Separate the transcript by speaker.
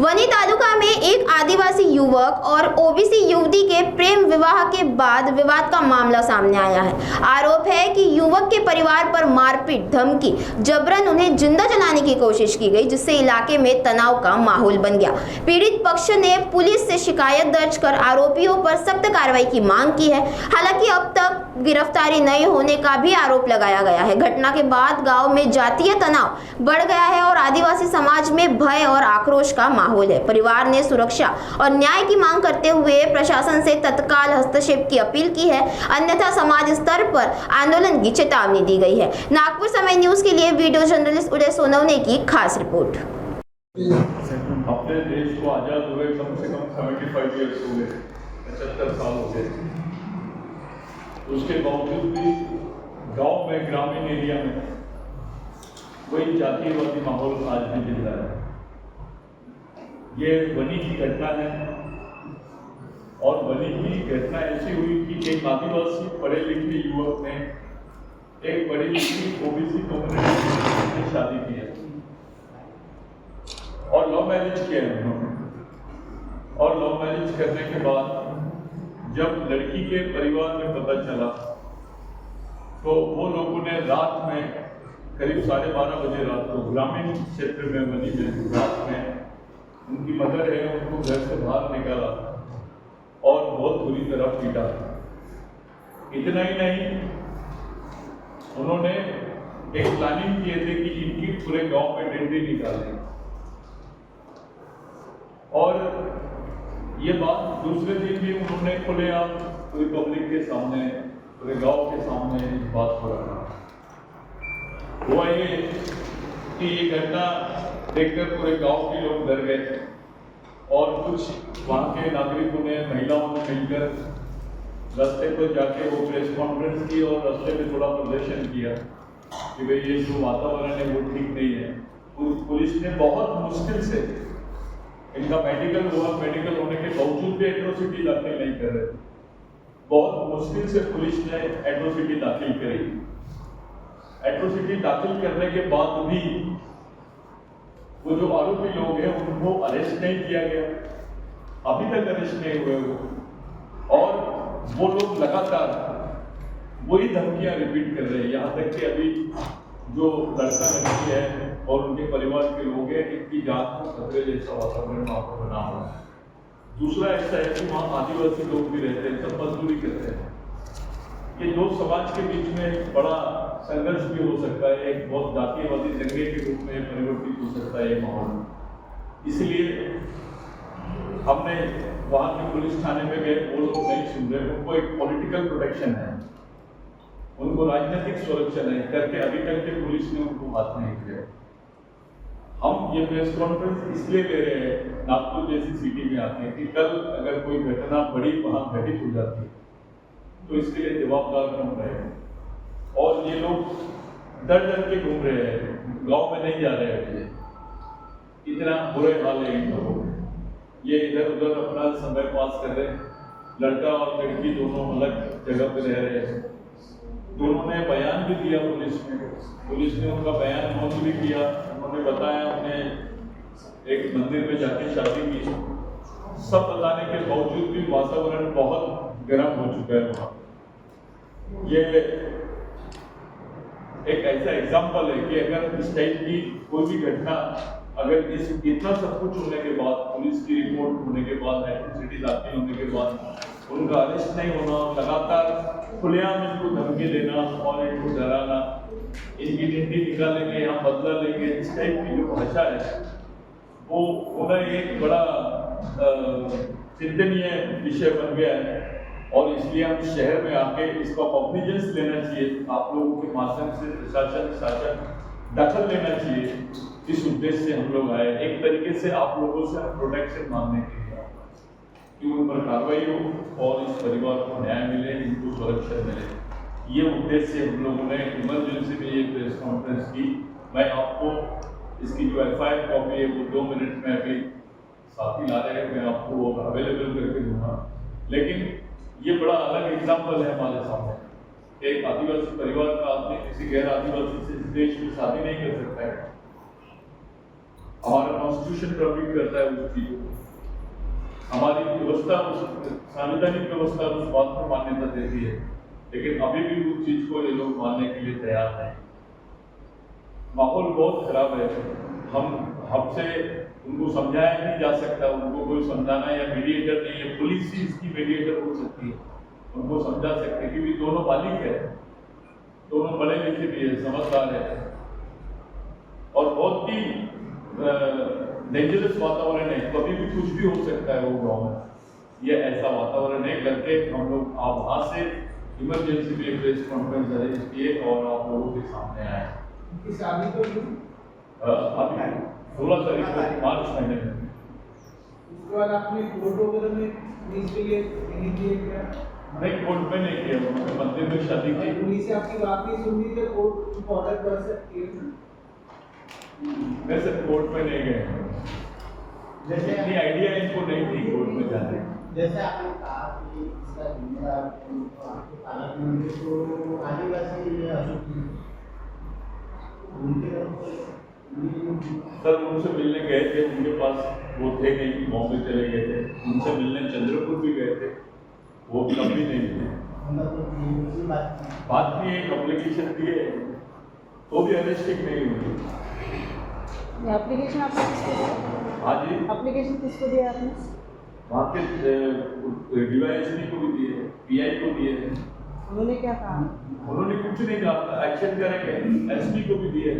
Speaker 1: वनी तालुका में एक आदिवासी युवक और ओबीसी युवती के प्रेम विवाह के बाद विवाद का मामला सामने आया है। आरोप है कि युवक के परिवार पर मारपीट, धमकी, जबरन उन्हें जिंदा जलाने की कोशिश की गई, जिससे इलाके में तनाव का माहौल बन गया। पीड़ित पक्ष ने पुलिस से शिकायत दर्ज कर आरोपियों पर सख्त कार्रवाई की मांग की है। हालांकि अब तक गिरफ्तारी नहीं होने का भी आरोप लगाया गया है। घटना के बाद गाँव में जातीय तनाव बढ़ गया है और आदिवासी समाज में भय और आक्रोश का माहौल है। परिवार ने सुरक्षा और न्याय की मांग करते हुए प्रशासन से तत्काल हस्तक्षेप की अपील की है, अन्यथा समाज स्तर पर आंदोलन की चेतावनी दी गई है। नागपुर समय न्यूज के लिए वीडियो जर्नलिस्ट उदय सोनवने की खास रिपोर्ट।
Speaker 2: अपने देश को आजाद हुए कम से कम 75 ईयर्स हो गए, 75 साल हो गए। उसके बावजूद भी गांव में, ग्रामीण एरिया में वही जातीयवादी माहौल आज भी जिंदा है। ये वनी की घटना है और वनी की घटना ऐसी हुई कि एक आदिवासी पढ़े लिखे युवक ने एक बड़ी लिखी ओबीसी कम्युनिटी से शादी की है और लव मैरिज किया है उन्होंने। और लव मैरिज करने के बाद जब लड़की के परिवार में पता चला तो वो लोगों ने रात में करीब 12:30 बजे रात को ग्रामीण क्षेत्र में वनी में रात में उनकी मदर है उनको घर से बाहर निकाला और बहुत बुरी तरह पीटा। इतना ही नहीं, उन्होंने एक प्लानिंग किए थे कि इनकी पूरे गांव में डंडी निकालें और ये बात दूसरे दिन भी उन्होंने खुलेआम पूरी पब्लिक के सामने, पूरे गांव के सामने इस बात को रखा। हुआ ये कि ये घटना देखकर पूरे गांव के लोग डर गए और कुछ वहां के नागरिकों ने, महिलाओं ने मिलकर रास्ते पर जाके वो प्रेस कॉन्फ्रेंस की और रास्ते में थोड़ा प्रदर्शन किया कि भाई ये जो वातावरण है वो ठीक नहीं है। पुलिस ने बहुत मुश्किल से, इनका मेडिकल हुआ, मेडिकल होने के बावजूद भी एट्रोसिटी दाखिल नहीं कर रहे थे। बहुत मुश्किल से पुलिस ने एट्रोसिटी दाखिल करी। एट्रोसिटी दाखिल करने के बाद भी वो जो आरोपी लोग हैं उनको अरेस्ट नहीं किया गया, अभी तक अरेस्ट नहीं हुए वो, और वो लोग लगातार वही धमकियां रिपीट कर रहे हैं। यहाँ तक कि अभी जो लड़का लड़की है और उनके परिवार के लोग हैं, इनकी जान को खतरे जैसा वातावरण वहां पर बना हुआ है। दूसरा ऐसा है कि वहाँ आदिवासी लोग भी रहते हैं, सब मजदूरी करते हैं। ये दो समाज के बीच में एक बड़ा संघर्ष भी हो सकता है, एक बहुत जातीयवादी दंगे के रूप में परिवर्तित हो सकता है ये माहौल। इसलिए हमने वहाँ के पुलिस थाने में गए, वो लोग नहीं सुन रहे, उनको एक पॉलिटिकल प्रोटेक्शन है, उनको राजनीतिक सुरक्षा नहीं करके अभी तक के पुलिस ने उनको बात नहीं किया। हम ये प्रेस कॉन्फ्रेंस इसलिए ले रहे हैं नागपुर जैसी सिटी में आते हैं कि कल अगर कोई घटना बड़ी वहाँ घटित हो जाती है तो इसके लिए जवाबदार कौन रहेगा। और ये लोग डर डर के घूम रहे हैं, गांव में नहीं जा रहे हैं। इतना बुरे हाल है इन लोगों में। ये इधर उधर अपना समय पास कर रहे हैं, लड़का और लड़की दोनों अलग जगह पे रह रहे हैं। दोनों ने बयान भी दिया पुलिस ने उनका बयान नोट भी किया। उन्होंने बताया उन्हें एक मंदिर में जाके शादी की। सब बताने के बावजूद भी वातावरण बहुत गर्म हो चुका है वहाँ। ये एक ऐसा एग्जाम्पल है कि अगर इस टाइप की कोई भी घटना, अगर इतना सब कुछ होने के बाद, पुलिस की रिपोर्ट होने के बाद, एट्रोसिटी दाखिल होने के बाद उनका अरेस्ट नहीं होना, लगातार खुलेआम इनको धमकी देना और इनको डराना, इनकी डंडी निकालेंगे, यहाँ बदला लेंगे, इस टाइप की जो भाषा है वो उन्हें एक बड़ा चिंतनीय विषय बन गया है। और इसलिए हम शहर में आके इसका कॉग्निजेंस लेना चाहिए, आप लोगों के माध्यम से प्रशासन शासन दखल लेना चाहिए। इस उद्देश्य से हम लोग आए, एक तरीके से आप लोगों से हम प्रोटेक्शन मांगने के लिए कि उन पर कार्रवाई हो और इस परिवार को न्याय मिले, इनको सुरक्षा मिले। ये उद्देश्य से हम लोगों ने इमरजेंसी में ये प्रेस कॉन्फ्रेंस की। मैं आपको इसकी जो FIR कॉपी है वो 2 मिनट में अभी साथी ला रहे हैं, मैं आपको वो अवेलेबल करके दूंगा। लेकिन ये बड़ा अलग एग्जाम्पल है हमारे सामने। एक आदिवासी परिवार का आदमी किसी गैर आदिवासी से इस देश में शादी नहीं कर सकता है। हमारा कॉन्स्टिट्यूशन प्रॉविड करता है उस चीज को, हमारी व्यवस्था उस संवैधानिक व्यवस्था उस बात को मान्यता देती है, लेकिन अभी भी उस चीज को ये लोग मानने के लिए तैयार हैं। माहौल बहुत खराब है। हमसे उनको समझाया नहीं जा सकता, उनको कोई समझाना या मीडिएटर नहीं है, पुलिस ही इसकी मीडिएटर हो सकती है, उनको समझा सकते हैं कि दोनों बालिक है, दोनों पढ़े लिखे भी है, समझदार है, और बहुत ही डेंजरस वातावरण है, कभी भी कुछ भी हो सकता है वो गाँव में। ये ऐसा वातावरण है करके हम लोग आप वहाँ से इमरजेंसी में एक प्रेस कॉन्फ्रेंस अरेंज किए और आप लोगों के सामने आए।
Speaker 3: शादी को
Speaker 2: अभी 16 तारीख को मार्च महीने में।
Speaker 3: उसके बाद आपने कोर्ट वगैरह में इसके लिए नहीं किए क्या?
Speaker 2: नहीं, कोर्ट में नहीं किया, उन्होंने मंदिर में शादी की।
Speaker 3: पुलिस से आपकी बात नहीं सुन रही तो कोर्ट ऑर्डर कर सकती है।
Speaker 2: मैं सर कोर्ट में नहीं गए,
Speaker 4: जैसे
Speaker 2: इतनी आइडिया इनको नहीं थी कोर्ट में जाने।
Speaker 4: जैसे आपने कहा कि इसका जिम्मेदार पालक मंत्री को आदिवासी
Speaker 2: सर उनसे मिलने गए थे, उनके पास वो थे नहीं, बॉम्बे चले गए थे, उनसे मिलने चंद्रपुर भी गए थे, वो कभी नहीं मिले। बात की एक एप्लीकेशन दिए तो भी अरेस्टिंग नहीं हुई।
Speaker 5: एप्लीकेशन आपने किसको दिया?
Speaker 2: हाँ जी,
Speaker 5: एप्लीकेशन किसको दिया आपने?
Speaker 2: वहाँ के डीवाईएसपी को भी दिए, पीआई को दिए।
Speaker 5: उन्होंने क्या कहा?
Speaker 2: उन्होंने कुछ नहीं कहा, एक्शन करेंगे, एसपी को भी दिए।